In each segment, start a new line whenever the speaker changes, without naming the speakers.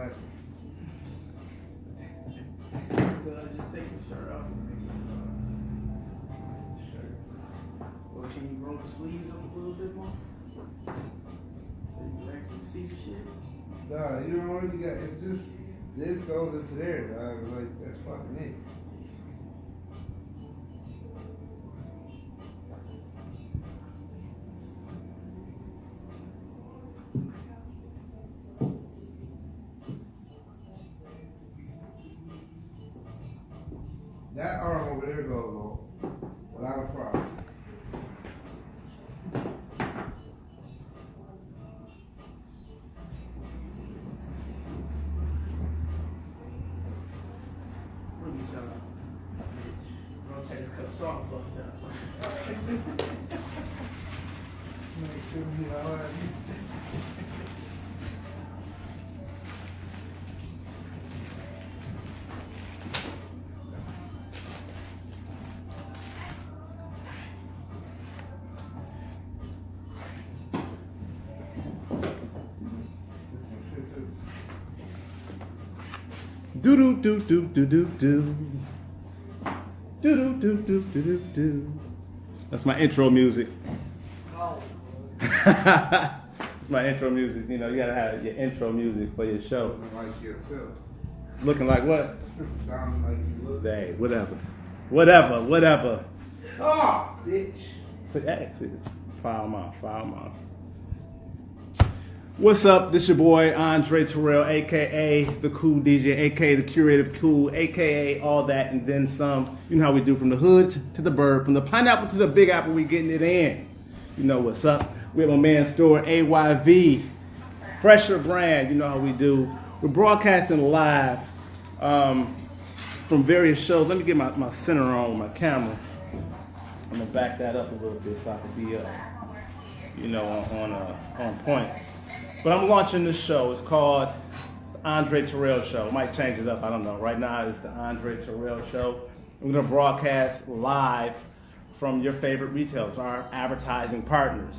classic.
Just take the shirt off. Or can you roll the sleeves up a little bit more? So you can actually see the shit?
Nah, you don't really got, it's just, this goes into there, dog. Like, that's fucking it. That arm over there goes on without a problem.
Really shut up. Rotate the cut soft fucked up.
Make sure you know what I mean.
Do do do do do do do. Do do do do do do do. That's my intro music.
Oh.
It's my intro music. You know, you gotta have your intro music for your show.
Looking like yourself.
Looking like what?
Sounding like you look.
Hey, whatever.
Oh, bitch.
Hey, file them off. What's up? This your boy Andre Terrell, aka the Cool DJ, aka the Curative Cool, aka all that and then some. You know how we do from the hood to the bird, from the pineapple to the big apple. We getting it in. You know what's up? We have a man's store, AYV, fresher brand. You know how we do. We're broadcasting live from various shows. Let me get my center on with my camera. I'm gonna back that up a little bit so I can be on point. But I'm launching this show. It's called the Andre Terrell Show. Might change it up. I don't know. Right now it's the Andre Terrell Show. We're gonna broadcast live from your favorite retailers, our advertising partners.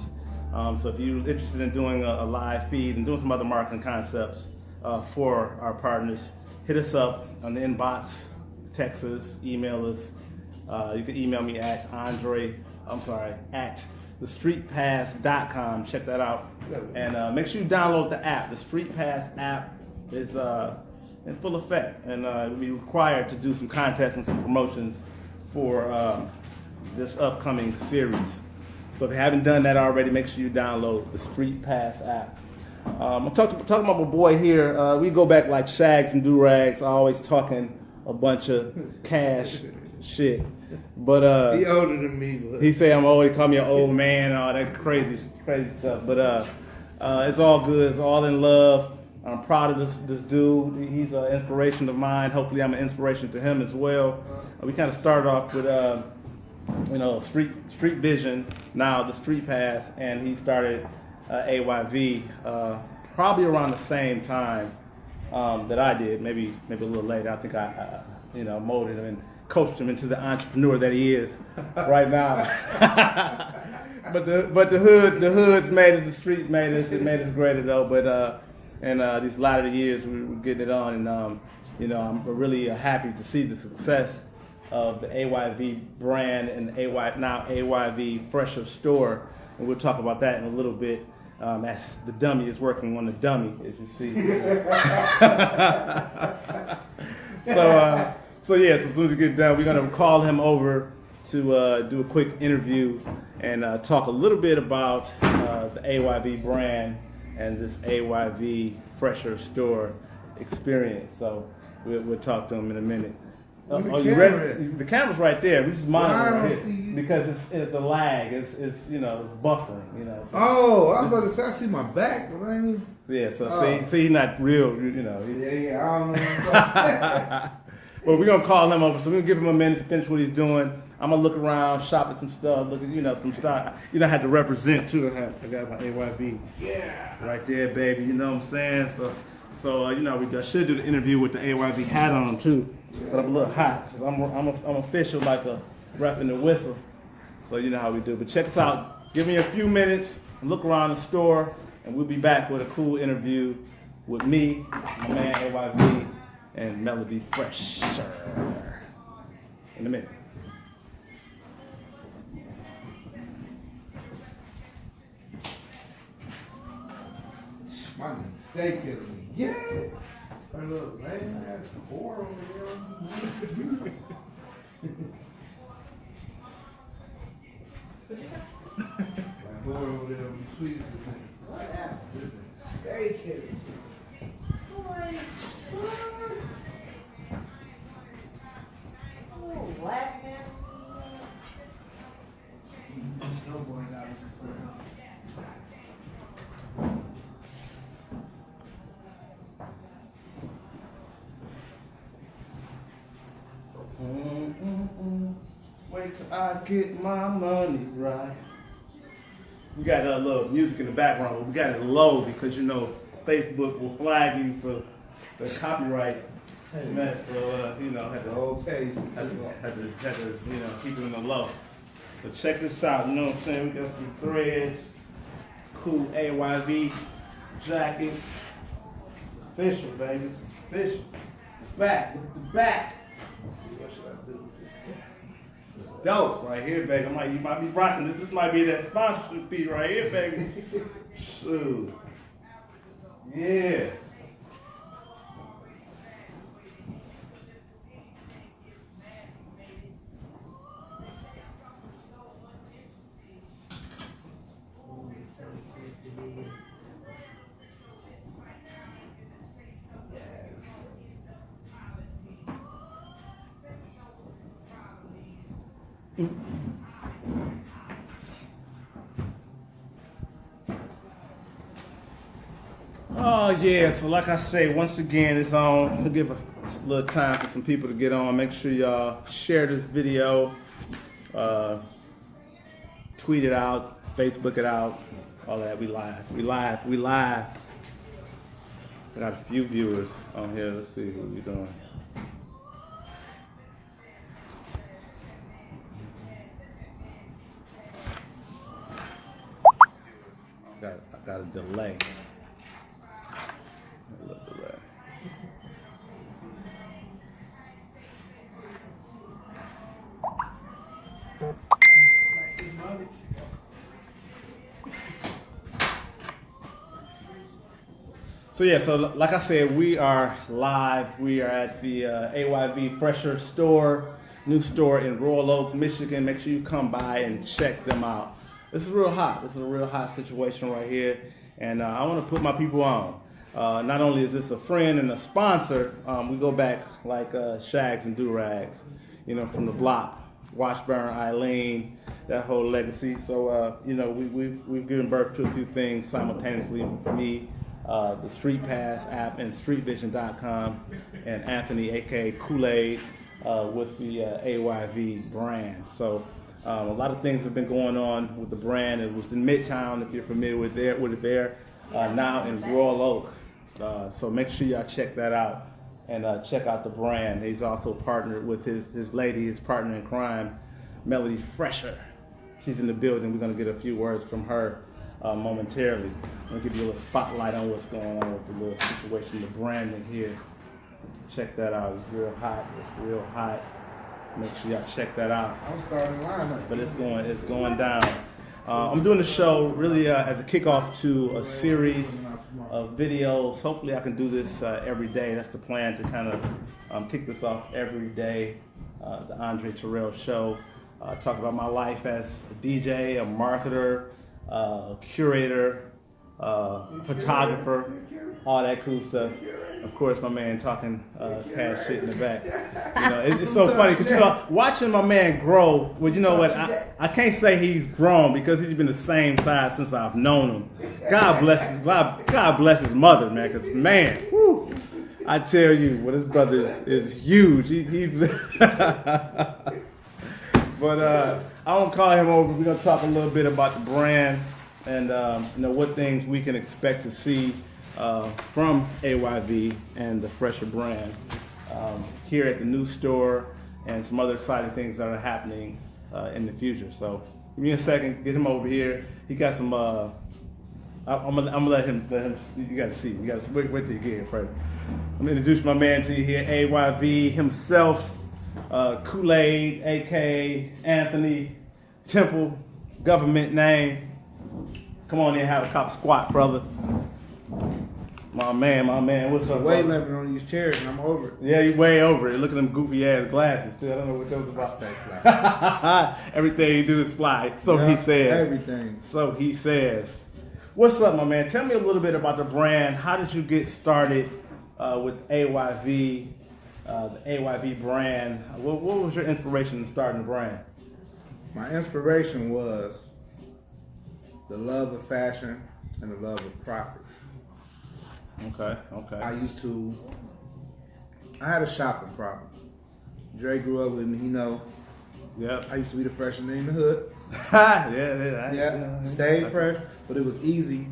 So if you're interested in doing a live feed and doing some other marketing concepts for our partners, hit us up on the inbox, text us, email us. You can email me at thestreetpass.com. Check that out. And make sure you download the app. The Street Pass app is in full effect. And we'll be required to do some contests and some promotions for this upcoming series. So if you haven't done that already, make sure you download the Street Pass app. I'm talking about my boy here. We go back like shags and do-rags, always talking a bunch of cash shit. But
he older than me, but
he say I'm old. He call me an old man, all that crazy stuff. But it's all good. It's all in love. I'm proud of this dude. He's an inspiration of mine. Hopefully, I'm an inspiration to him as well. We kind of started off with street vision. Now the Street Pass, and he started AYV probably around the same time that I did. Maybe a little later. I think I molded him and coached him into the entrepreneur that he is right now. but the hood's made us, the street made us, it made us greater though. But these latter years we're getting it on, and I'm really happy to see the success of the AYV brand and now AYV Fresher Store, and we'll talk about that in a little bit. As the dummy is working on the dummy, as you see. So as soon as we get done, we're going to call him over to do a quick interview and talk a little bit about the AYV brand and this AYV Fresher Store experience. So we'll talk to him in a minute. You ready? The camera's right there. We just monitor it because it's a lag. It's buffering.
Oh, I was going to say I see my back, but I mean.
Yeah. So see, he's not real.
Yeah. I don't know.
Well, we're gonna call him over, so we're gonna give him a minute to finish what he's doing. I'm gonna look around, shop at some stuff, look at some stuff. I had to represent too. I got my AYV.
Yeah.
Right there, baby. You know what I'm saying? So I should do the interview with the AYV hat on too, but I'm a little hot because I'm official like a repping the whistle. So you know how we do. But check us out. Give me a few minutes and look around the store, and we'll be back with a cool interview with me, my man AYV, and Melody Fresher. In a minute.
My nigga stay killing me. Yeah. Her little lame ass whore over there. That whore over there on the sweet. What happened? This nigga stay killing me. Boy, what?
Oh, black man.
Snowboarding out of the front.
Wait till I get my money right. We got a little music in the background, but we got it low because you know Facebook will flag you for the copyright mess. So you know, had
The
to
whole page.
you know keep it in the low. But check this out. You know what I'm saying? We got some threads, cool AYV jacket. It's official, baby. It's official. Back, look at the back.
Let's see, what should I do with this?
This is dope right here, baby. You might be rocking this. This might be that sponsorship fee right here, baby. Shoot. Yeah. Oh yeah, so like I say, once again, it's on. We'll give a little time for some people to get on. Make sure y'all share this video, tweet it out, Facebook it out, all that. We live. I got a few viewers on here. Let's see what we doing. I got a delay. A little delay. So yeah, so like I said, we are live. We are at the AYV Fresher store, new store in Royal Oak, Michigan. Make sure you come by and check them out. This is real hot. This is a real hot situation right here, and I want to put my people on. Not only is this a friend and a sponsor, we go back like Shags and Do-Rags, you know, from the block, Washburn, Eileen, that whole legacy. So, you know, we've given birth to a few things simultaneously. Me, the Street Pass app and StreetVision.com, and Anthony, aka Kool-Aid, with the AYV brand. So a lot of things have been going on with the brand. It was in Midtown, if you're familiar with it there, now in Royal Oak. So make sure y'all check that out and check out the brand. He's also partnered with his lady, his partner in crime, Melody Fresher. She's in the building. We're going to get a few words from her momentarily. I'm going to give you a little spotlight on what's going on with the little situation, the branding here. Check that out. It's real hot. It's real hot. Make sure y'all check that out.
I'm starting lineup.
But it's going down. I'm doing the show really as a kickoff to a series of videos. Hopefully I can do this every day. That's the plan, to kind of kick this off every day. The Andre Terrell Show. Talk about my life as a DJ, a marketer, a curator, photographer, all that cool stuff. Of course, my man talking cash shit in the back. You know, it's so funny because, you know, watching my man grow. Well, you know what? I can't say he's grown because he's been the same size since I've known him. God bless his mother, man. Because man, whew, I tell you, what his brother is huge. But I won't call him over. We're gonna talk a little bit about the brand and you know, what things we can expect to see from AYV and the Fresher brand here at the new store, and some other exciting things that are happening in the future. So give me a second, get him over here. He got some I'm gonna let him. You got to see. You got to wait till you get here first. I'm gonna introduce my man to you here, AYV himself, Kool-Aid, aka Anthony Temple, government name. Come on in, have a cop squat, brother. My man, what's up?
Weight
brother?
limit on these chairs, and I'm over it.
Yeah, you way over it. Look at them goofy ass glasses too. I don't know what those about.
Stay fly.
Everything you do is fly. So he says.
Everything.
So he says. What's up, my man? Tell me a little bit about the brand. How did you get started with AYV, the AYV brand? What was your inspiration in starting the brand?
My inspiration was the love of fashion and the love of profit.
Okay.
I had a shopping problem. Dre grew up with me, he know.
Yep.
I used to be the freshman in the hood.
yeah.
Stayed fresh, but it was easy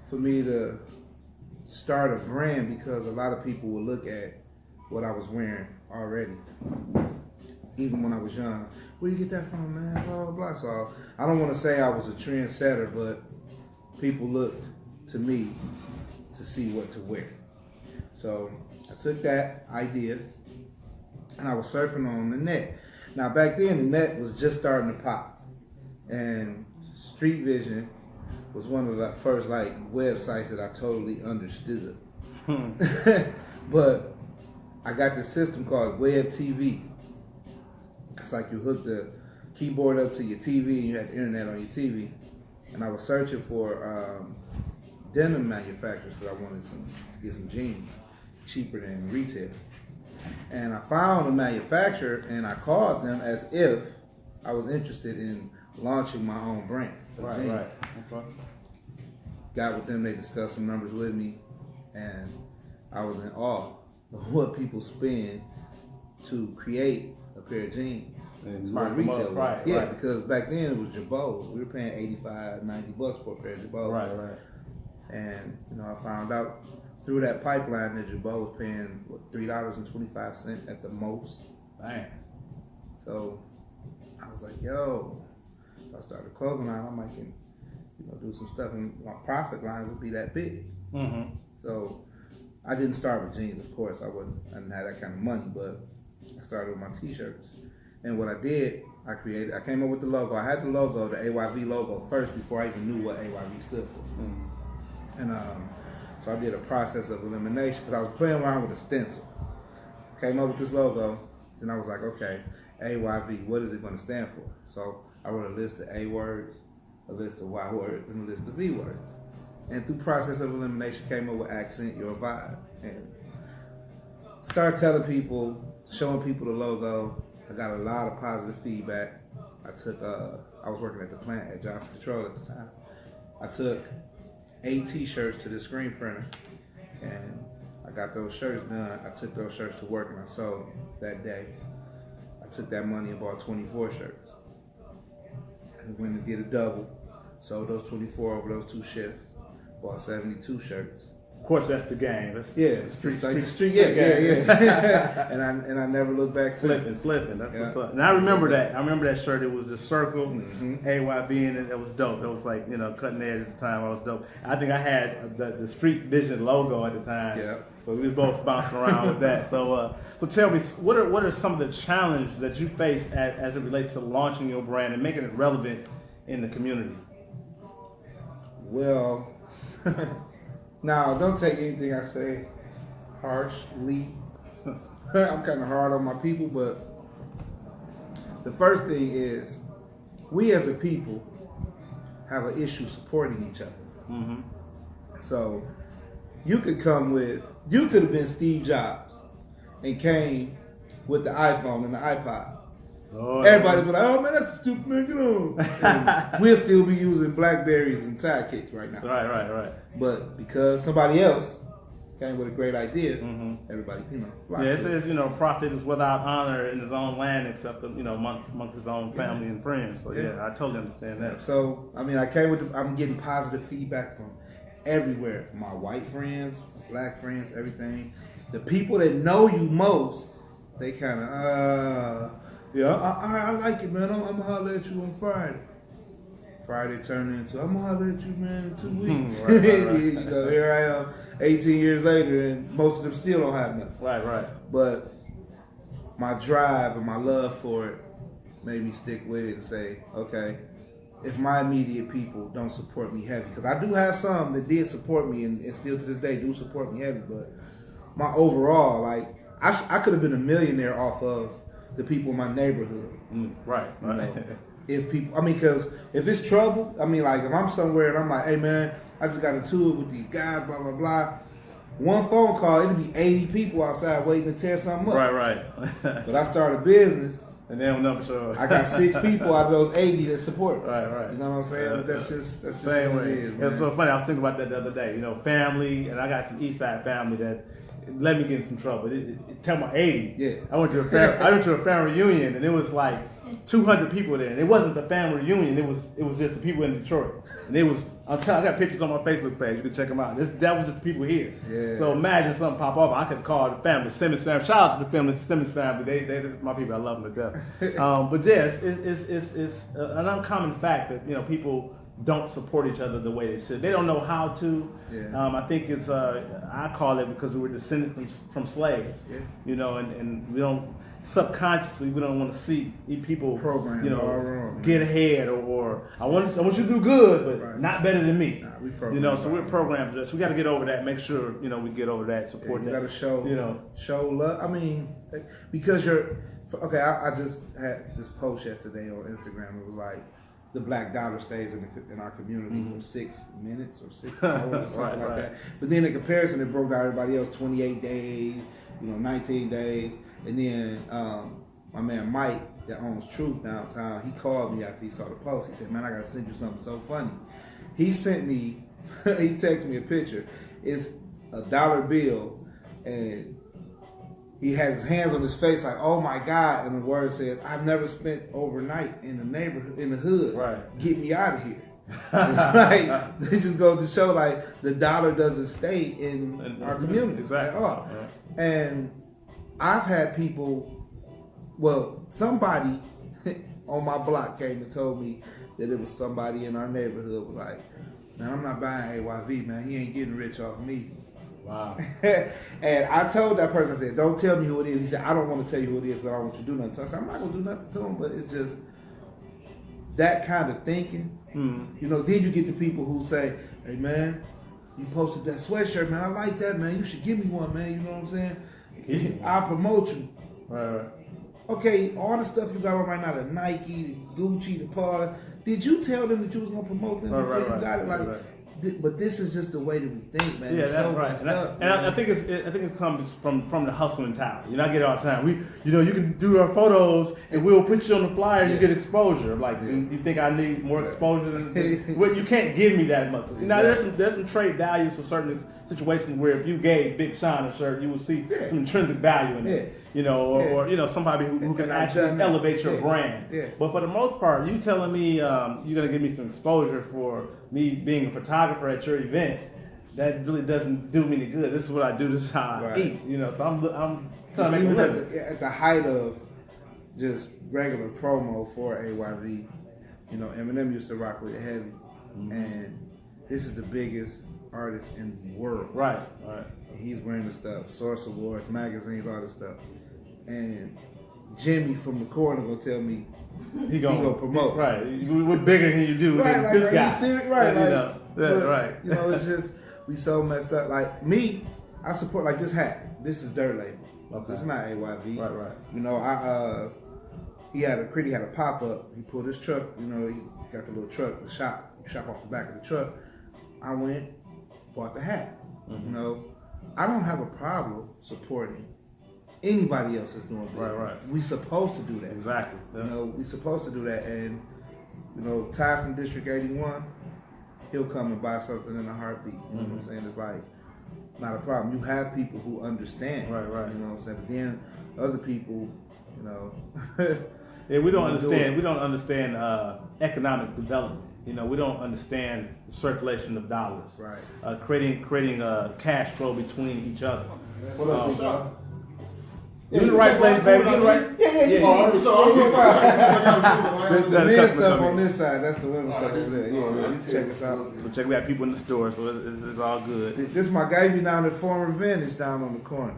for me to start a brand because a lot of people would look at what I was wearing already. Even when I was young. Where you get that from, man? Blah, blah, blah. So I don't want to say I was a trendsetter, but people looked to me to see what to wear. So I took that idea and I was surfing on the net. Now back then the net was just starting to pop, and Street Vision was one of the first websites that I totally understood. But I got this system called Web TV. It's like you hook the keyboard up to your TV and you had the internet on your TV. And I was searching for denim manufacturers because I wanted to get some jeans cheaper than retail. And I found a manufacturer and I called them as if I was interested in launching my own brand.
Right. Okay.
Got with them, they discussed some numbers with me, and I was in awe of what people spend to create a pair of jeans.
And
What retail was.
right.
Yeah, because back then it was Jabos. We were paying $85, $90 for a pair of Jabos.
Right.
And I found out through that pipeline that Jabot was paying $3.25 at the most.
Dang.
So I was like, yo. So I started a clothing line. I might can, do some stuff, and my profit line would be that big.
Mm-hmm.
So I didn't start with jeans, of course. I didn't have that kind of money, but I started with my t-shirts. And what I did, I came up with the logo. I had the logo, the AYV logo, first before I even knew what AYV stood for. Mm-hmm. And so I did a process of elimination because I was playing around with a stencil. Came up with this logo, then I was like, okay, AYV, what is it going to stand for? So I wrote a list of A words, a list of Y words, and a list of V words. And through process of elimination, came up with accent your vibe. And started telling people, showing people the logo. I got a lot of positive feedback. I was working at the plant at Johnson Control at the time. I took 8 t-shirts to the screen printer, and I got those shirts done. I took those shirts to work and I sold them that day. I took that money and bought 24 shirts. And went and did a double. Sold those 24 over those 2 shifts. Bought 72 shirts.
Of course, that's the game. That's
the street. Yeah. and I never looked back since.
Flipping. That's what's up. And I remember that. I remember that shirt. It was the circle, AYB in it. It was dope. It was like cutting edge at the time. I was dope. I think I had the Street Vision logo at the time.
Yeah.
So we was both bouncing around with that. So tell me, what are some of the challenges that you face as it relates to launching your brand and making it relevant in the community?
Well. Now, don't take anything I say harshly. I'm kind of hard on my people, but the first thing is we as a people have an issue supporting each other. Mm-hmm. So you could have been Steve Jobs and came with the iPhone and the iPod. Oh, everybody be like, oh man, that's a stupid man, get on. We'll still be using Blackberries and Sidekicks right now.
Right.
But because somebody else came with a great idea, everybody,
it says, prophet is without honor in his own land except, amongst his own family and friends. So yeah, I totally understand that.
So, I'm getting positive feedback from everywhere. My white friends, black friends, everything. The people that know you most, they kind of, I like it, man. I'm going to holler at you on Friday. Friday turned into, I'm gonna holler at you, man, in 2 weeks.
Right.
You know, here I am, 18 years later, and most of them still don't have nothing.
Right.
But my drive and my love for it made me stick with it and say, okay, if my immediate people don't support me heavy, because I do have some that did support me and still to this day do support me heavy, but my overall, like, I could have been a millionaire off of the people in my neighborhood.
Right.
You know, if people, I mean, because if it's trouble, I mean, like, if I'm somewhere and I'm like, hey, man, I just got into it with these guys, blah, blah, blah. One phone call, it'd be 80 people outside waiting to tear something up.
Right.
But I started a business.
And then number show.
I got 6 people out of those 80 that support.
Right.
You know what I'm saying? That's just
Same
what
way.
it is, man.
It's so funny. I was thinking about that the other day. You know, family, and I got some East Side family that let me get in some trouble. Tell my 80.
Yeah.
I went to a family reunion, and it was like 200 people there, and it wasn't the family reunion. It was just the people in Detroit, and it was. I got pictures on my Facebook page. You can check them out. That was just the people here.
Yeah.
So imagine something pop up. I could call the family, Simmons family. Shout out to the family, Simmons family. They my people. I love them to death. But yeah, it's an uncommon fact that, you know, people don't support each other the way they should. They don't know how to.
Yeah.
I think it's I call it because we were descendants from slaves.
Yeah.
You know, and we don't subconsciously we don't want to see people
Programmed
you know
all wrong,
get ahead or I want you to do good but
Right.
not better than me.
Nah, we programmed
You know, so
all
we're
wrong.
programmed for this. We got to get over that. Make sure, you know, we get over that. Support
You
that.
got to show,
You know.
show love. I mean, because you're okay. I just had this post yesterday on Instagram. It was like the black dollar stays in our community for 6 minutes or 6 hours or something like
Right.
that. But then in comparison, it broke down everybody else 28 days, 19 days, and then my man Mike that owns Truth downtown, he called me after he saw the post. He said, "Man, I gotta send you something so funny." He sent me, he texted me a picture. It's a dollar bill, and he has his hands on his face like, "Oh my God!" And the word says, "I've never spent overnight in the neighborhood, in the hood.
Right.
Get me out of here." Like, they just go to show like the dollar doesn't stay in our community
Exactly.
at all.
Yeah.
And I've had people. Well, somebody on my block came and told me that it was somebody in our neighborhood was like, "Man, I'm not buying AYV, man. He ain't getting rich off me."
Wow.
And I told that person, I said, "Don't tell me who it is." He said, "I don't want to tell you who it is, but I don't want you to do nothing." So I said, "I'm not going to do nothing to him," but it's just that kind of thinking. You know, then you get the people who say, "Hey, man, you posted that sweatshirt, man. I like that, man. You should give me one, man." You know what I'm saying? I'll promote you.
Right.
Okay, all the stuff you got on right now, the Nike, the Gucci, the Paula, did you tell them that you was going to promote them before you got it? Like, but this is just the way that we think, man.
Yeah,
it's
that's
so
right.
messed
And,
up,
I think it comes from the hustle mentality. You know, I get it all the time. You can do our photos and we'll put you on the flyer and you get exposure. Like, you think I need more exposure than well, you can't give me that much. You know, there's some trade values for certain situations where if you gave Big Sean a shirt, you would see some intrinsic value in it. You know, or you know, somebody who can actually elevate your brand.
Yeah.
But for the most part, you telling me you're gonna give me some exposure for me being a photographer at your event, that really doesn't do me any good. This is what I do. This is how I eat. You know, so I'm trying to make
even
a living.
at the height of just regular promo for AYV, you know, Eminem used to rock with it heavy, and this is the biggest artist in the world.
Right.
And he's wearing the stuff, Source Awards, magazines, all this stuff. And Jimmy from the corner gonna tell me he gonna promote.
Right. What bigger can you do
Right,
than
like,
this
are
guy?
you serious? Right,
You
like,
know, right.
You know, it's just we so messed up. Like me, I support like this hat. This is Dirt Label.
Okay.
This is not AYV.
Right.
You know, he had a pop up. He pulled his truck. You know, he got the little truck, the shop off the back of the truck. I went, bought the hat. You know, I don't have a problem supporting anybody else that's doing business.
Right.
We supposed to do that.
Exactly. Yeah.
You know, we supposed to do that. And you know, Ty from District 81, he'll come and buy something in a heartbeat. You know what I'm saying? It's like not a problem. You have people who understand.
Right.
You know what I'm saying? But then other people, you know.
Yeah, we don't understand. We don't understand economic development. You know, we don't understand the circulation of dollars.
Right.
Creating cash flow between each other.
What else we got?
You in the right place, baby. You in the right.
Yeah.
Oh,
The men's stuff on this side, that's the women's stuff over there. Yeah, you check us out.
So check, we got people in the store, so it's all good.
This my guy be down at former Vintage down on the corner.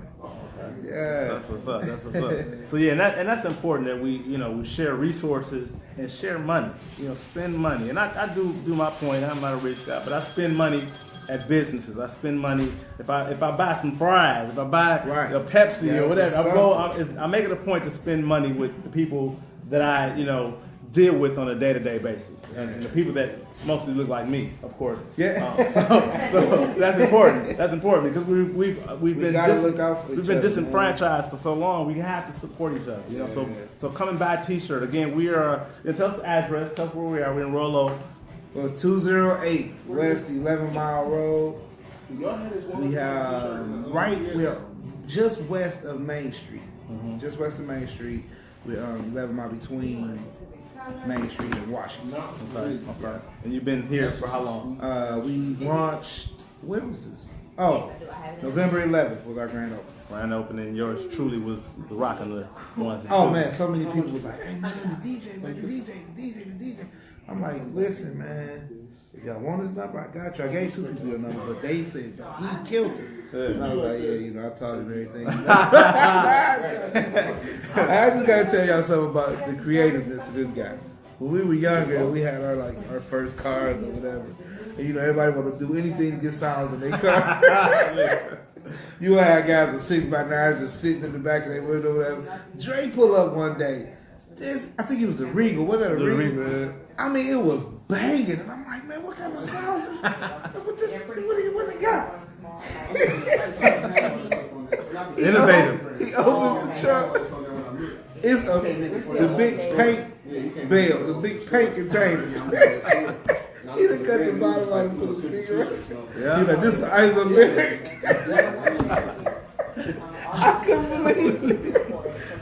Yeah.
That's what's up. That's what's up. So yeah, and that's important that we share resources and share money. Spend money. And I do my point. I'm not a rich guy, but I spend money at businesses. I spend money if I buy some fries, if I buy a Pepsi or whatever. I make it a point to spend money with the people that I deal with on a day-to-day basis, and the people that mostly look like me, of course.
Yeah.
So that's important. That's important because we've been disenfranchised for so long. We have to support each other. So come and buy a T-shirt. Again, we are. Tell us the address. Tell us where we are. We're in Rollo.
Well, it's 208 West 11 Mile Road. We we're just west of Main Street. Just west of Main Street. We're 11 mile between Main Street and Washington.
Okay. And you've been here for how long?
We launched, when was this? Oh, November 11th was our grand opening.
Grand opening. Yours truly was rocking the ones.
Oh man, so many people was like, hey man, the DJ. I'm like, listen man, if y'all want his number, I got you. I gave two people your number, but they said he killed it. And I was like, yeah, I taught him everything. I just gotta tell y'all something about the creativeness of this guy. When we were younger, we had our first cars or whatever. And everybody want to do anything to get sounds in their car. You had guys with 6x9s just sitting in the back of their window, whatever. Dre pulled up one day. I think it was the Regal. What that Regal? I mean, it was banging, and I'm like, man, what kind of sounds is what he got?
Innovative.
He opens the trunk. It's the big paint bell, the big paint container. He done cut the bottom out and put a speaker right. Yeah. He's like, this is isomeric. I couldn't believe it.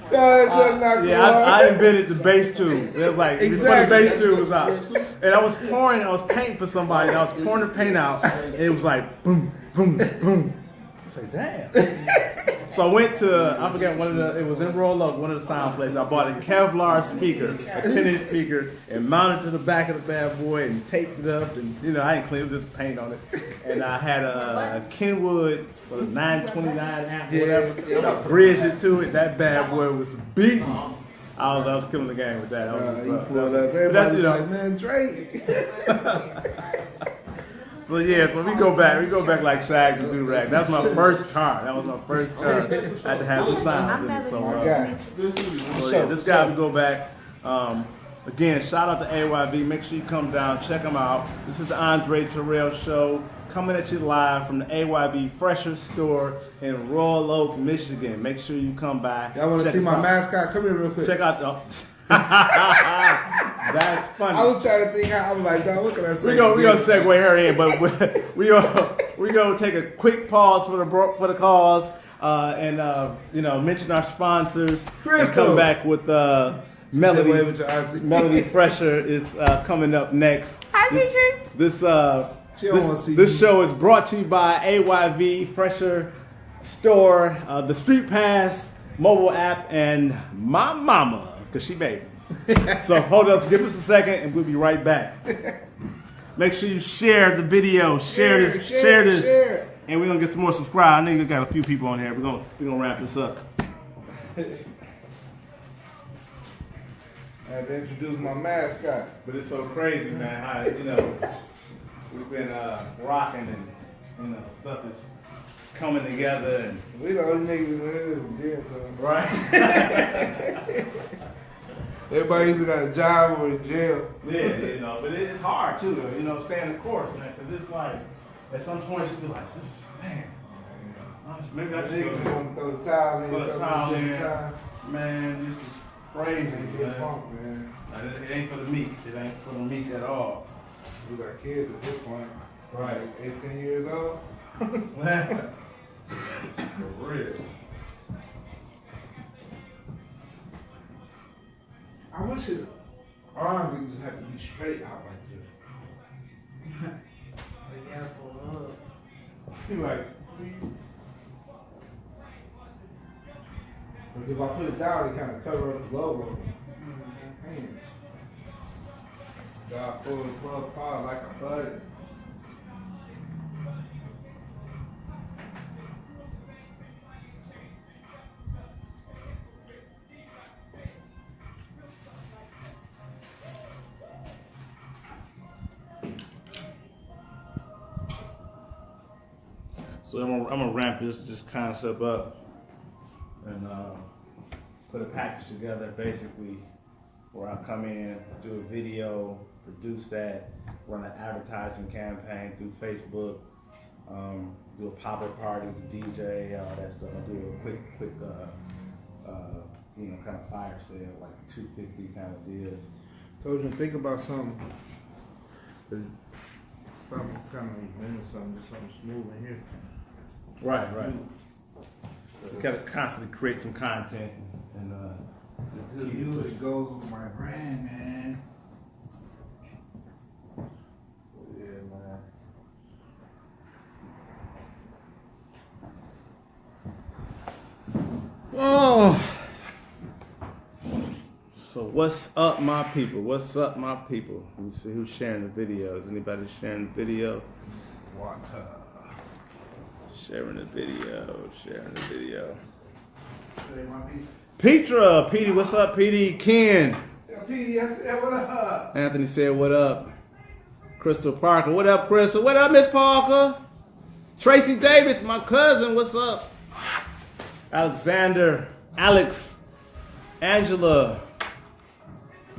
I invented the bass tube. It was like before the bass tube was out, and I was painting for somebody. And I was pouring the paint out, and it was like boom, boom, boom. I was like, damn. So I went to, I forget it was in Rollo, one of the sound places. I bought a Kevlar speaker, a 10-inch speaker, and mounted it to the back of the bad boy and taped it up. And I didn't clean it, just paint on it. And I had a Kenwood, a 929 amp, whatever. I bridged it to it. That bad boy was beating. I was killing the game with that.
You pulled up. Everybody's like, man, Drake.
So we go back like Shag and Do-Rag. That was my first car. I had to have some sound in it. So this guy, we go back. Again, shout out to AYV. Make sure you come down, check them out. This is the Andre Terrell Show, coming at you live from the AYV Fresher Store in Royal Oak, Michigan. Make sure you come by.
Y'all want to see my mascot? Come here real quick.
Check out That's funny.
I was trying to think how. I was like, dog, what can I say?
We gonna segue her in, but we gonna take a quick pause for the cause and mention our sponsors and come back with Melody. Melody Fresher is coming up next.
Hi, PJ.
This show is brought to you by AYV Fresher Store, the Street Pass mobile app, and my mama, because she baby. So hold up, give us a second, and we'll be right back. Make sure you share the video, share this, and we're gonna get some more subscribers. I know you got a few people on here. We're gonna wrap this up.
I have to introduce my mascot.
But it's so crazy, man. How we've been rocking, and stuff is coming together, and
we the only niggas in the hood,
right?
Everybody either got a job or in jail.
Yeah, but it's hard too, staying the course, man. Because it's like, at some point, you be like, man, maybe I should
want to throw the towel in.
Man, this is crazy, man. It ain't for the meek. It ain't for the meek at all.
We got kids at this point.
Right.
18 years old.
For real.
I wish his arm would just have to be straight out like this. He like, please. But Because if I put it down, it kind of cover up the logo. Hands. God pulled the plug apart like a button.
So I'm gonna ramp this concept up and put a package together, basically, where I come in, do a video, produce that, run an advertising campaign through Facebook, do a pop-up party, DJ, all that stuff. I do a quick, kind of fire sale, like $250 kind of deal.
Told you to think about something. Something kind of something smooth in here.
Right. You gotta constantly create some content and
the good music goes with my brand, man. Yeah, man.
Oh. So what's up, my people? What's up, my people? Let me see who's sharing the video. Is anybody sharing the video?
Water.
Sharing the video.
Hey, my people.
Petra, Petey, what's up, Petey? Ken.
Yeah, Petey, I said, what up?
Anthony said, what up? Crystal Parker, what up, Crystal? What up, Miss Parker? Tracy Davis, my cousin, what's up? Alexander, Alex, Angela.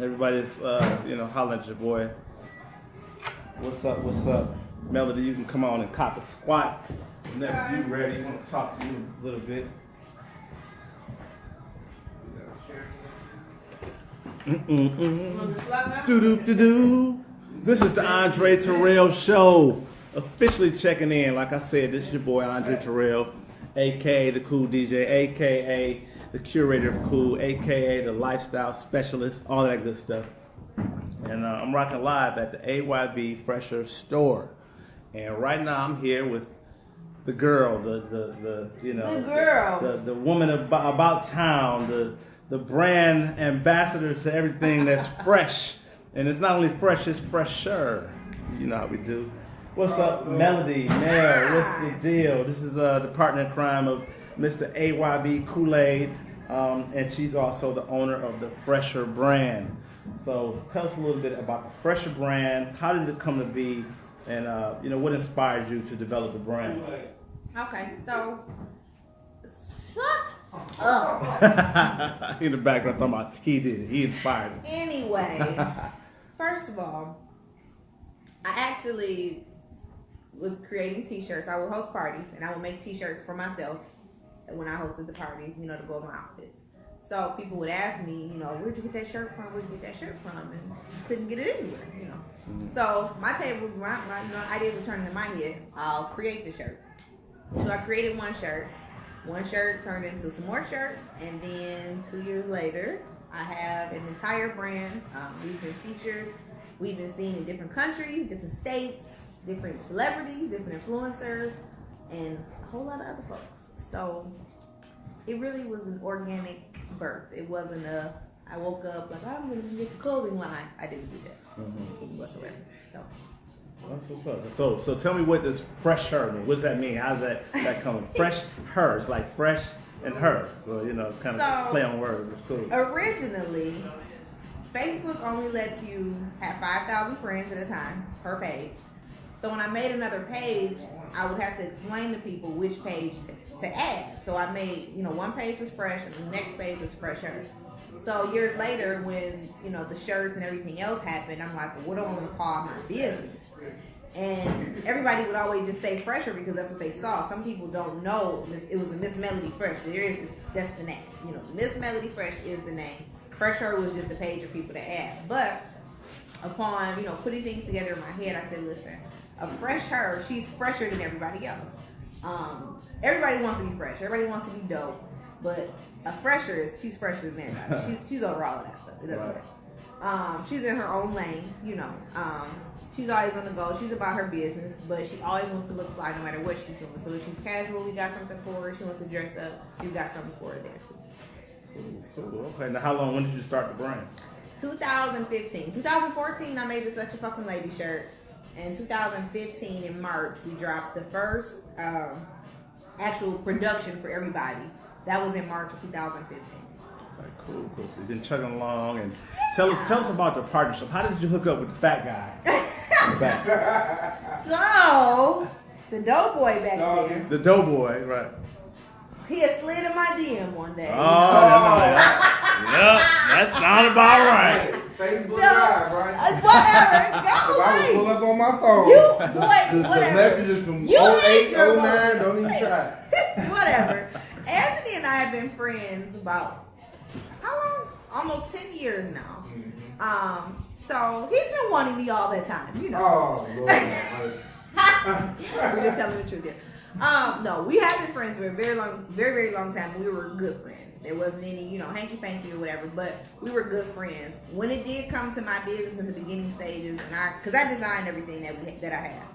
Everybody's, hollering at your boy. What's up? Melody, you can come on and cop a squat. Whenever you ready, I want to talk to you a little bit. Do. This is the Andre Terrell Show. Officially checking in. Like I said, this is your boy Andre Terrell, aka the Cool DJ, aka the curator of cool, aka the lifestyle specialist, all that good stuff. And I'm rocking live at the AYV Fresher store. And right now I'm here with the girl, the woman about town, the brand ambassador to everything that's fresh. And it's not only fresh, it's fresher. You know how we do. What's up, Melody, Mel? What's the deal? This is the partner in crime of Mr. AYB Kool-Aid, and she's also the owner of the Fresher brand. So tell us a little bit about the Fresher brand. How did it come to be? And what inspired you to develop the brand?
Okay, so shut up.
In the background, talking about he did it. He inspired me.
Anyway, first of all, I actually was creating T-shirts. I would host parties, and I would make T-shirts for myself when I hosted the parties, to go with my outfits. So people would ask me, where'd you get that shirt from? Where'd you get that shirt from? And couldn't get it anywhere,
Mm-hmm.
So my table, my idea would turn in my head. I'll create the shirt. So I created one shirt. One shirt turned into some more shirts, and then 2 years later, I have an entire brand. We've been featured. We've been seen in different countries, different states, different celebrities, different influencers, and a whole lot of other folks. So it really was an organic birth. It wasn't I woke up like, I'm going to make a clothing line. I didn't do that whatsoever. So.
That's what's up. So tell me what does fresh her mean? What does that mean? How does that come? Fresh her. It's like fresh and her. So, kind of play on words. It's cool.
Originally, Facebook only lets you have 5,000 friends at a time per page. So when I made another page, I would have to explain to people which page to add. So I made, one page was fresh and the next page was fresher. So years later, when, the shirts and everything else happened, I'm like, well, what do I want to call my business? And everybody would always just say Fresher because that's what they saw. Some people don't know it was a Miss Melody Fresh. That's the name. Miss Melody Fresh is the name. Fresher was just a page for people to add. But upon, putting things together in my head, I said, listen, a fresh her, she's fresher than everybody else. Everybody wants to be fresh. Everybody wants to be dope. But a fresher she's fresher than everybody. She's over all of that stuff. It doesn't matter. She's in her own lane, She's always on the go. She's about her business, but she always wants to look fly no matter what she's doing. So if she's casual, we got something for her. She wants to dress up, we got something for her there too.
Cool. Okay. Now, when did you start the brand?
2015. 2014, I made the Such a Fucking Lady shirt. In 2015, in March, we dropped the first actual production for everybody. That was in March of 2015.
Okay, cool. So you've been chugging along, and tell us about the partnership. How did you hook up with the fat guy?
So, the Doughboy back there.
The Doughboy, right?
He had slid in my DM one day.
Yep, that sounds about right.
Facebook Live, right?
Whatever. Go
I
away.
will pull up on my phone.
The
The messages from
You
08,
hate your
09, don't even try.
Whatever. Anthony and I have been friends about how long? Almost 10 years now. So he's been wanting me all that time, you know.
Oh, Lord.
We're just telling the truth here. No, we have been friends for a very, very long time. We were good friends. There wasn't any, hanky-panky or whatever, but we were good friends. When it did come to my business in the beginning stages, because I designed everything that I had,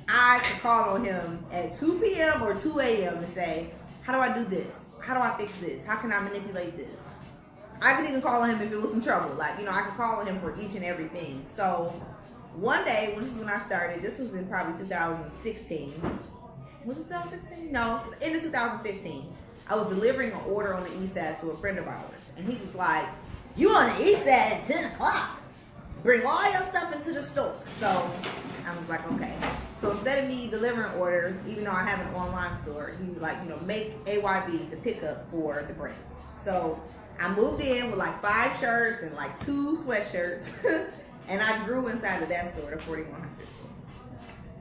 I could call on him at 2 p.m. or 2 a.m. and say, how do I do this? How do I fix this? How can I manipulate this? I could even call on him if it was some trouble. I could call on him for each and everything. So one day, this is when I started. This was in probably 2016. Was it 2016? No, into 2015. I was delivering an order on the east side to a friend of ours. And he was like, you on the east side at 10 o'clock. Bring all your stuff into the store. So I was like, okay. So instead of me delivering orders, even though I have an online store, he was like, make AYB the pickup for the brand. So I moved in with 5 shirts and 2 sweatshirts. And I grew inside of that store, the 4100 store.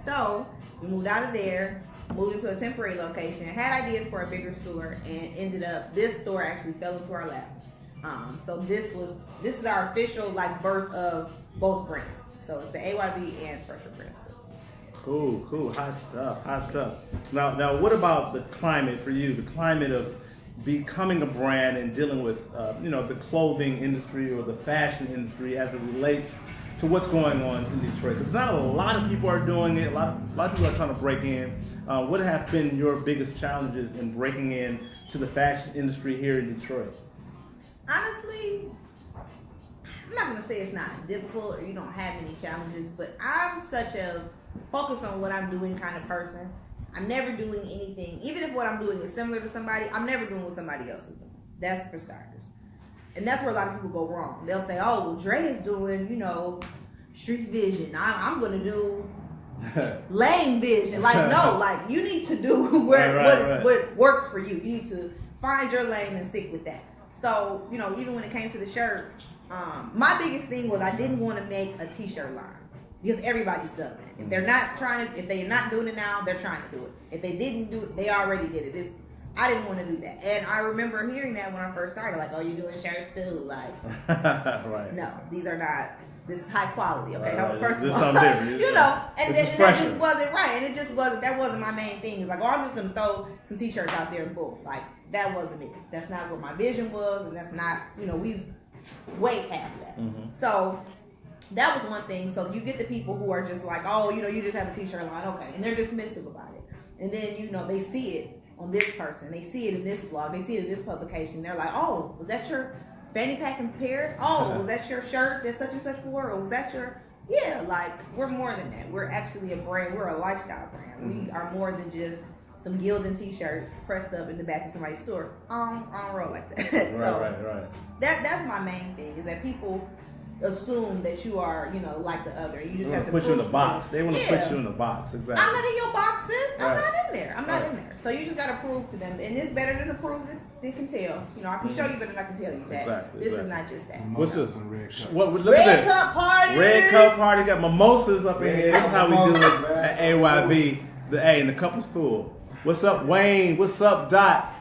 So we moved out of there, moved into a temporary location, had ideas for a bigger store, and ended up, this store actually fell into our lap. So this is our official birth of both brands. So it's the AYB and Fresher Brand store.
Cool. Hot stuff. Now, what about the climate for you? The climate of becoming a brand and dealing with, the clothing industry or the fashion industry as it relates to what's going on in Detroit? Because not a lot of people are doing it. A lot of people are trying to break in. What have been your biggest challenges in breaking in to the fashion industry here in Detroit?
Honestly, I'm not going to say it's not difficult or you don't have any challenges, but I'm such a focus on what I'm doing kind of person. I'm never doing anything, even if what I'm doing is similar to somebody, I'm never doing what somebody else is doing. That's for starters. And that's where a lot of people go wrong. They'll say, oh, well, Dre is doing, street vision. I'm going to do lane vision. No, you need to do what works for you. You need to find your lane and stick with that. So, even when it came to the shirts, my biggest thing was I didn't want to make a t-shirt line because everybody's done it. If they're not doing it now, they're trying to do it. If they didn't do it, they already did it. I didn't want to do that. And I remember hearing that when I first started, oh, you're doing shirts too.
Right.
No, these are not. This is high quality, okay?
Right.
First
This
of all,
something different.
and that just wasn't right. And that wasn't my main thing. It's I'm just going to throw some t-shirts out there and boom. That wasn't it. That's not what my vision was. And that's not, we've way past that.
Mm-hmm.
So that was one thing. So you get the people who are just oh, you just have a t-shirt line, okay. And they're dismissive about it. And then, they see it on this person. They see it in this blog. They see it in this publication. They're like, oh, was that your fanny pack in Paris? Oh, was that your shirt that such and such wore? Or was that your... Yeah, we're more than that. We're actually a brand. We're a lifestyle brand. Mm-hmm. We are more than just some Gildan t-shirts pressed up in the back of somebody's store. I don't roll like that.
Right.
That's my main thing, is that people assume that you are, like the other. You just have to
put you in a box.
them.
They want to put you in a box. Exactly.
I'm not in your boxes.
Right.
I'm not in there. I'm not in there. So you just got to prove to them. And it's better than to prove than can tell. I can show you better than I can tell you that.
Exactly.
This is not just that.
What's this? Look
Red
at this.
Cup Party.
Red Cup Party. Got mimosas up in here. This is how we do it at AYB. And the cup is full. What's up, Wayne? What's up, Dot?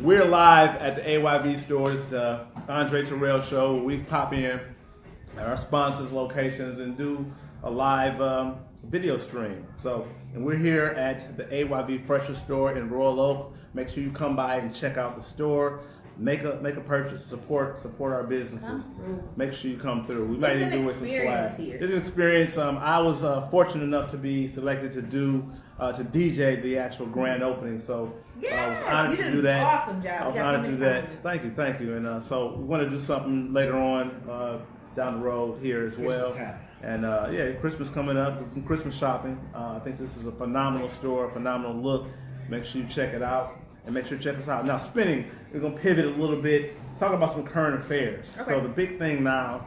We're live at the AYB store. It's the Andre Terrell show. We pop in at our sponsors' locations and do a live video stream. And we're here at the AYB Fresher store in Royal Oak. Make sure you come by and check out the store. make a purchase, support our businesses.
Come through.
Make sure you come through. We might even do with some
experience
swag.
here.
It's an experience. I was fortunate enough to be selected to DJ the actual grand opening. So I was honored to do that.
Awesome job.
I was honored to do that. Thank you. And so we want to do something later on down the road here as well. And Christmas coming up. Some Christmas shopping. I think this is a phenomenal store, a phenomenal look. Make sure you check it out. And make sure you check us out. Now, spinning, we're going to pivot a little bit, talk about some current affairs.
Okay.
So the big thing now,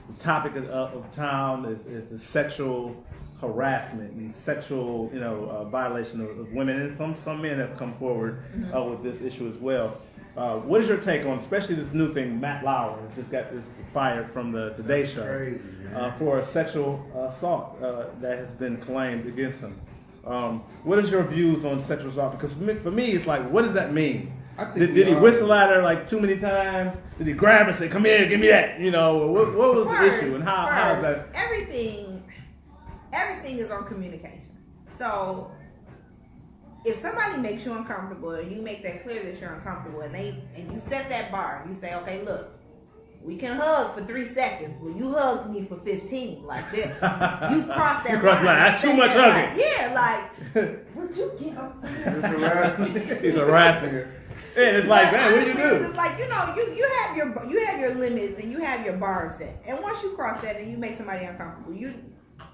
the topic of town is the sexual harassment and sexual, violation of women. And some men have come forward with this issue as well. What is your take on, especially this new thing, Matt Lauer just got fired from the Today Show
Crazy,
for a sexual assault that has been claimed against him. What is your views on sexual assault? Because for me, it's like, what does that mean? Did he whistle at her like too many times? Did he grab her and say, "Come here, give me that"? What was the issue and how is that?
Everything is on communication. So if somebody makes you uncomfortable and you make that clear that you're uncomfortable and you set that bar, you say, okay, look, we can hug for 3 seconds, but you hugged me for 15. Like that. You've crossed that line.
That's too much hugging.
Would you get upset?
He's harassing her. And it's like, man, what do you do?
It's like, you have your limits and you have your bar set. And once you cross that and you make somebody uncomfortable,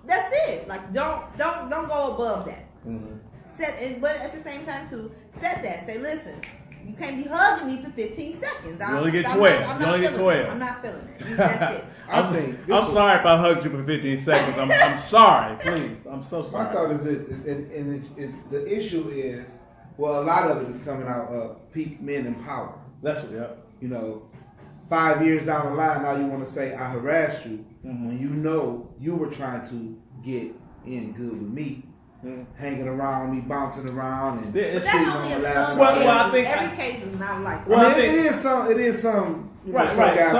that's it. Like don't go above that. Mm-hmm. But at the same time too, set that. Say, listen, you can't be hugging me for 15 seconds.
You only get 12. You only get 12.
I'm not feeling it. That's it.
I'm sorry if I hugged you for 15 seconds. I'm sorry. Please. I'm so sorry.
My thought is this, and the issue is, well, a lot of it is coming out of men in power.
That's it,
5 years down the line, now you want to say, I harassed you, when you were trying to get in good with me. Hanging around me, bouncing around, and
that's only a some
I think
every case is not like that.
Well, it is some.
Right.
Some guys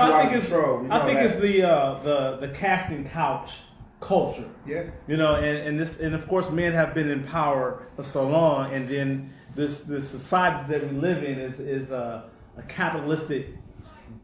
so
I think
it's the casting couch culture.
Yeah.
And of course men have been in power for so long, and then this society that we live in is a capitalistic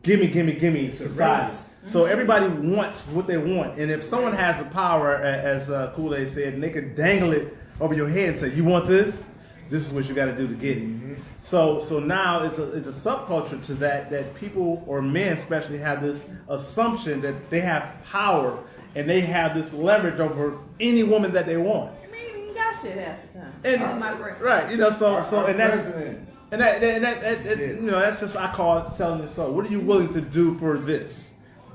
gimme society. So everybody wants what they want, and if someone has the power, as Kool-Aid said, and they could dangle it over your head and say, "You want this? This is what you got to do to get it." Mm-hmm. So now it's a subculture to that people or men especially have this assumption that they have power and they have this leverage over any woman that they want.
I mean, you got shit half the time.
And
my friend.
right, and that's.
President.
And that's just, I call it selling your soul. What are you willing to do for this?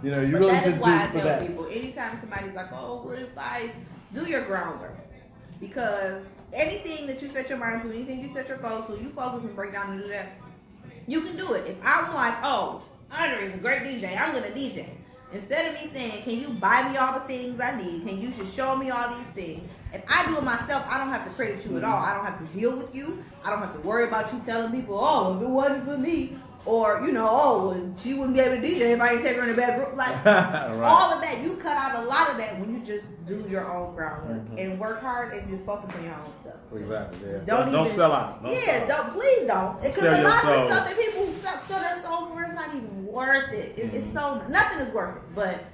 You're
but
willing
that
to
is
do
why I
for
tell
that.
people, anytime somebody's like, "Oh, what advice?" Do your groundwork, because anything that you set your mind to, anything you set your goals to, you focus and break down and do that. You can do it. If I'm like, "Oh, Andre is a great DJ, I'm gonna DJ," instead of me saying, "Can you buy me all the things I need? Can you just show me all these things?" If I do it myself, I don't have to credit you at all. I don't have to deal with you. I don't have to worry about you telling people, "Oh, if it wasn't for me," or well, she wouldn't be able to DJ if I didn't take her in the bedroom. Like
right.
All of that, you cut out a lot of that when you just do your own groundwork and work hard and just focus on your own stuff.
Exactly. Yeah.
Don't
sell out.
Please don't. Because
Sell
a lot
your
of
soul.
the stuff that people sell their soul for is not even worth it. It's so nothing is worth it. But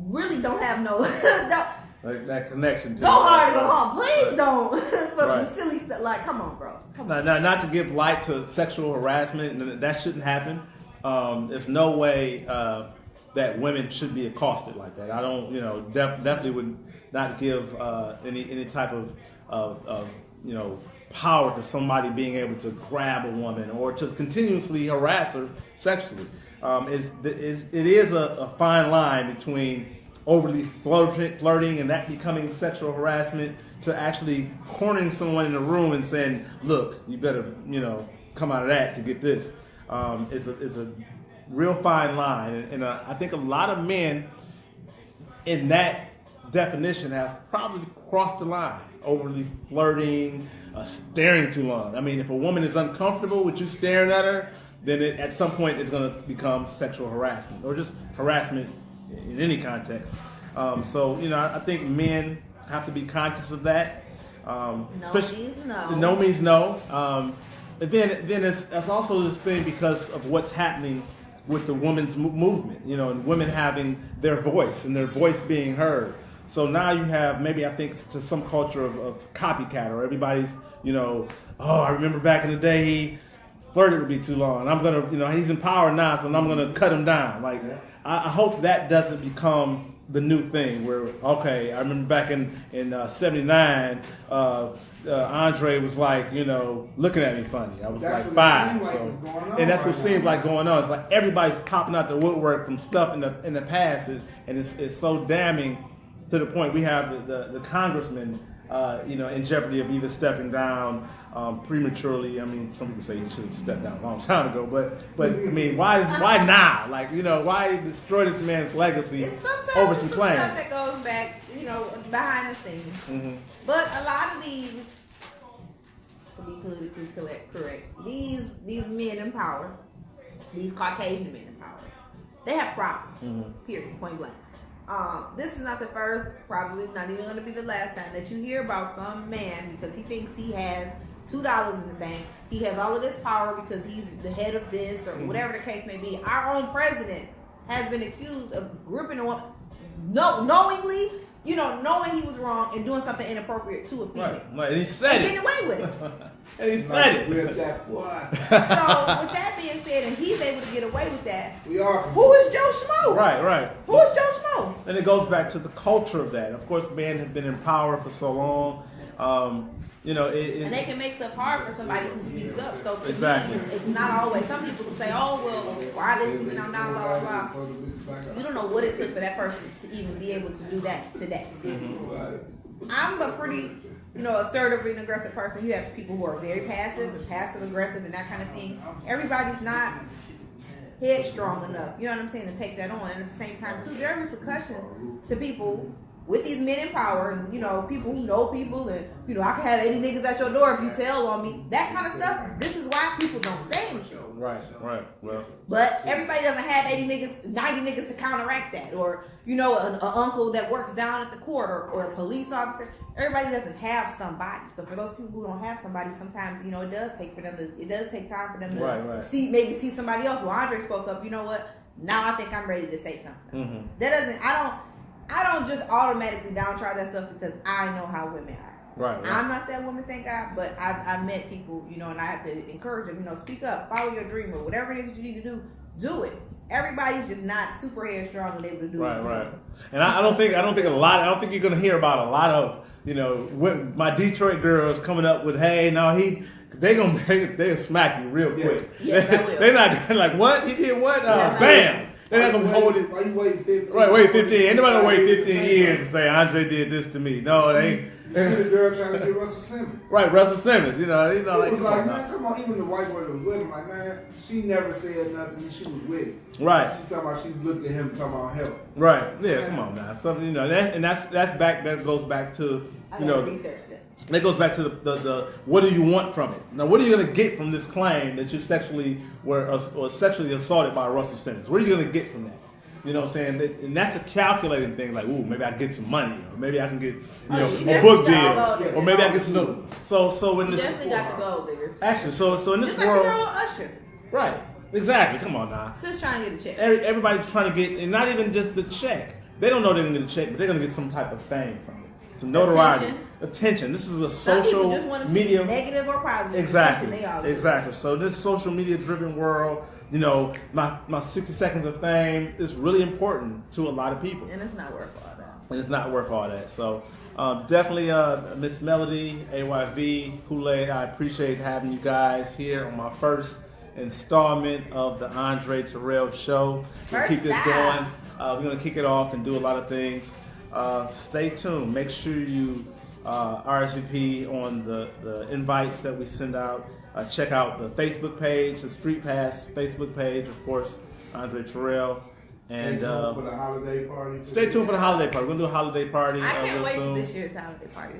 really, don't have no.
That connection to
Go hard and go home. Please
right.
don't. For
Right.
some silly stuff. Like, come on, bro. Come on.
Not to give light to sexual harassment, and that shouldn't happen. There's no way that women should be accosted like that. I don't, definitely would not give any type of power to somebody being able to grab a woman or to continuously harass her sexually. It is a fine line between overly flirting and that becoming sexual harassment to actually cornering someone in a room and saying, "Look, you better, come out of that to get this." It's a real fine line, and I think a lot of men in that definition have probably crossed the line, overly flirting, staring too long. I mean, if a woman is uncomfortable with you staring at her, then at some point it's going to become sexual harassment or just harassment in any context. I think men have to be conscious of that.
No means no.
No means no. And then it's also this thing because of what's happening with the women's movement, you know, and women having their voice and their voice being heard. So now you have maybe I think to some culture of copycat, or everybody's, you know, oh, I remember back in the day he flirted with me too long, and I'm gonna, you know, he's in power now, so I'm gonna cut him down. Like I hope that doesn't become the new thing where, okay, I remember back in '79, Andre was like, you know, looking at me funny. I was like 5, and that's what seemed like going on. It's like everybody's popping out the woodwork from stuff in the past, and it's so damning to the point we have the congressman, you know, in jeopardy of either stepping down prematurely. I mean, some people say he should have stepped down a long time ago, but I mean, why now? Like, you know, why destroy this man's legacy over some claims?
Stuff that goes back, you know, behind the scenes.
Mm-hmm.
But a lot of these, to be politically correct, these men in power, these Caucasian men in power, they have problems.
Mm-hmm.
Period. Point blank. This is not the first, probably not even going to be the last time that you hear about some man because he thinks he has $2 in the bank. He has all of this power because he's the head of this or whatever the case may be. Our own president has been accused of gripping a woman, knowingly, you know, knowing he was wrong and doing something inappropriate to a female.
Right. And he said
Getting away with it.
And he said it.
So with that being said, and he's able to get away with that,
We are.
who is Joe Schmo?
Right.
Who is Joe Schmo?
And it goes back to the culture of that. Of course, men have been in power for so long. You know,
and they can make stuff hard for somebody who speaks up. So to
Exactly.
me, it's not always. Some people will say, "Oh well, why are they speaking out now?" Blah blah blah. You don't know what it took for that person to even be able to do that today.
Mm-hmm.
I'm a pretty, you know, assertive and aggressive person. You have people who are very passive and passive aggressive and that kind of thing. Everybody's not headstrong enough, you know what I'm saying, to take that on. And at the same time, too, there are repercussions to people with these men in power, and you know, people who know people, and you know, I can have 80 niggas at your door if you tell on me. That kind of stuff. This is why people don't say anything.
Right. Well,
But everybody doesn't have 80 niggas, 90 niggas to counteract that, or you know, an uncle that works down at the court, or a police officer. Everybody doesn't have somebody. So for those people who don't have somebody, sometimes, you know, it does take time for them to see somebody else. Well, Andre spoke up. You know what? Now I think I'm ready to say something.
Mm-hmm.
That doesn't. I don't just automatically downtrodden that stuff because I know how women are.
Right.
I'm not that woman, thank God, but I've met people, you know, and I have to encourage them, you know, speak up, follow your dream, or whatever it is that you need to do it. Everybody's just not super headstrong and able to do it.
Right. And I don't think you're gonna hear about a lot of, you know, my Detroit girls coming up with, hey, no, they'll smack you real quick.
Yes, I will.
They're not like, what? He did what? Bam. They're not gonna hold it.
Why you waiting 15?
Right, wait 15. Ain't nobody gonna wait 15 years to say Andre did this to me. No, it ain't.
You see the girl trying to get Russell Simmons.
Right, Russell Simmons. You know,
It
like,
was like, man, come on. Even the white boy that was with him, like, man, she never said nothing. And she was with him.
right.
She talking about, she looked at him talking about help.
Right. Yeah, come on now. Something, you know, that goes back to,
I
you
gotta
know,
research that.
that goes back to the what do you want from it? Now, what are you going to get from this claim that you sexually were sexually assaulted by Russell Simmons? What are you going to get from that? You know what I'm saying? And that's a calculating thing. Like, ooh, maybe I can get some money, or maybe I can get a book deal, or maybe I get some. So in
You
this,
definitely got to go, bigger.
actually, so in this
Just like
world,
the girl with Usher.
right? Exactly. Come on now.
Sis trying to get a check.
Everybody's trying to get, and not even just the check. They don't know they're gonna get a check, but they're gonna get some type of fame from it, some notoriety, attention. This is a
Some people
social
just want to
media,
negative or positive.
exactly,
They all
exactly. So this social media driven world, you know, my 60 seconds of fame is really important to a lot of people,
And it's not worth all that.
and it's not worth all that. So definitely, Miss Melody, AYV, Kool-Aid, I appreciate having you guys here on my first installment of the Andre Terrell Show. We'll
First
keep this
time.
going. We're going to kick it off and do a lot of things. Stay tuned. Make sure you RSVP on the invites that we send out. Check out the Facebook page, the Street Pass Facebook page, of course, Andre Terrell. And
Stay tuned for the holiday party.
stay tuned for the holiday party. We're going to do a holiday party.
I can't
real
wait
soon.
for this year's holiday party.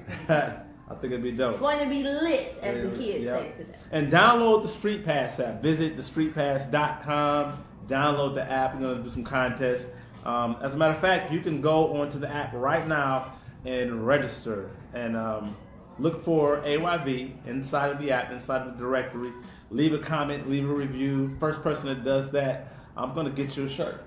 I think it'd be dope.
It's going to be lit, as the kids
Yeah.
say today.
And download the Street Pass app. Visit thestreetpass.com. Download the app. We're going to do some contests. As a matter of fact, you can go onto the app right now and register. And look for AYV inside of the app, inside of the directory. Leave a comment, leave a review. First person that does that, I'm gonna get you a shirt.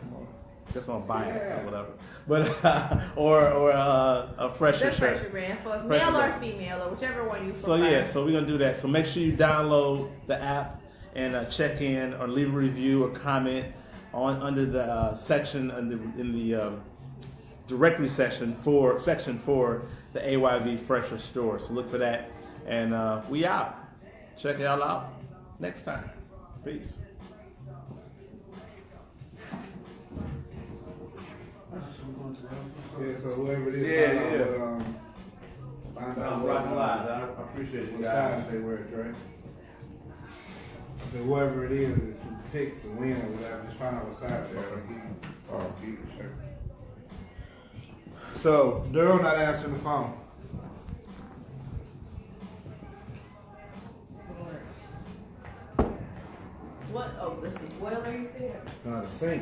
Just gonna buy it or whatever, but or a fresher
The
shirt.
fresher brand for
Fresher
male or
brand.
female or whichever one you prefer.
So yeah, so we're gonna do that. So make sure you download the app and check in or leave a review or comment on under the section in the directory section for the AYV Fresher store. So look for that, and we out. Check y'all out next time. Peace.
Yeah, so whoever it is,
Yeah,
find
I'm
out
rocking live. I appreciate you
what
guys.
size they wear, right? So whoever it is who picked the win or whatever, just find out what size they are. Or keep the shirt. So Daryl not answering the phone.
What? Oh, this is boiler you said?
The sink.